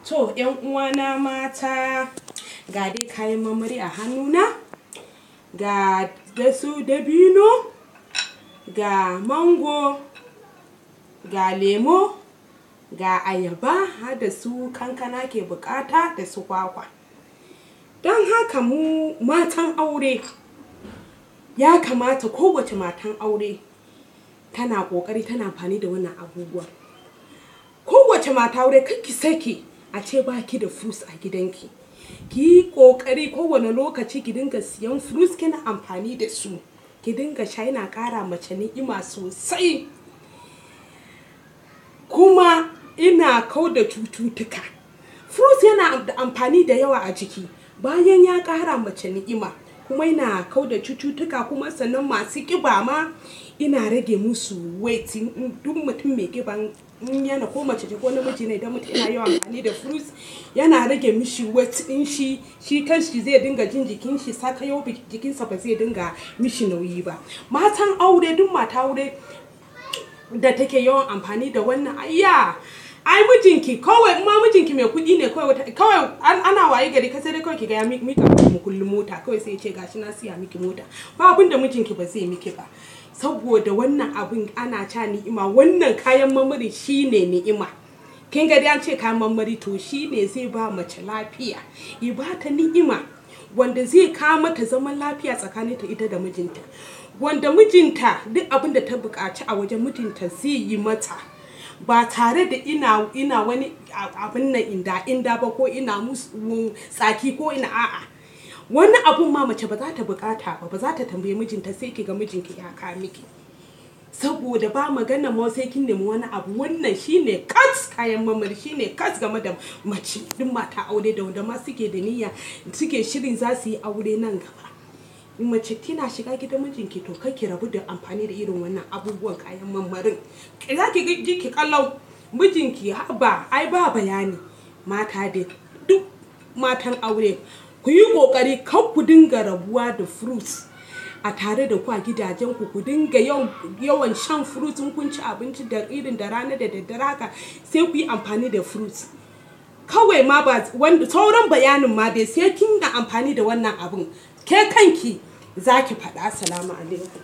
To, 'yan uwana mata, ga dai kayan marmari a hannuna, ga su dabino, ga mango, ga lemo, ga ayaba, har da su kankana ke bukata da su kwakwa. Don haka mu matan aure ya kamata kowace matan aure tana kokari tana amfani da wannan abubuwa. Kowace mata aure kake saki a ce baki da fruits a gidanki. Ki yi kokari kowane lokaci ki dinga siyan fruits kina amfani da su. Ki dinga sha, yana kara mace ni'ima sosai. Kuma ina kauda cututtuka. Fruits yana da amfani da yawa a jiki. Bayan ya kara mace ni'ima kuma yana kauda cututtuka, kuma sannan masu kiba ma ina rage musu weight. Duk mutum mai kiba yana ko mace ce ko namiji ne, idan mutum yana yawan amfani da fruits yana rage mishi weight din shi. Shi kanshi zai dinga jin jikin shi sakayau, jikinsa ba zai dinga mishi nauyi ba. Matan aure, duk mata aure da take yawan amfani da wannan, ai mijinki kawai, ma mijinki mai kuɗi ne kawai ana waye gari ka sai dai kawai ki ga ya mika mu kullum mota kawai, sai ya ce gashi na siya miki mota. Ba abin da mijinki ba zai miki ba, saboda wannan abin ana ta ni'ima. Wannan kayan marmari shine ni'ima. Kin ga dai an ce kayan marmari, to shine zai ba mace lafiya, ya ba ta ni'ima, wanda zai kawo mata zaman lafiya tsakaninta ita da mijinta. Wanda mijinta duk abin da ta buƙaci a wajen mijinta zai yi mata, ba tare da ina wani abin nan inda ba, ko ina musu tsaki ko ina a'a. Wani abun ma mace ba za ta buƙata ba za ta tambaye mijinta, sai ki ga mijinki ya kawo miki. Saboda ba magana ma sai kin nemi wani abu. Wannan shine kayan marmari, shine game da mace, duk mata aure da wanda ma suke da niyya, suke shirin za su yi aure nan gaba. Mace kina shiga gidan mijinki, to kake rabu da amfani da irin wannan abubuwan kayan marmarin. Za ki ji ki kallau mijinki ba bayani. Mata dai, duk matan aure ku yi kokari kar ku dinga rabuwa da fruits a tare da ku a gidajen ku. Ku dinga yawan shan fruits in kun ci abinci da irin da rana da daddare haka, sai ku yi amfani da fruits. Kawai ma ba wanda sauran bayanin ma dai sai kin ga amfani da wannan abun, ke kanki zaki faɗa. Assalamu alaikum.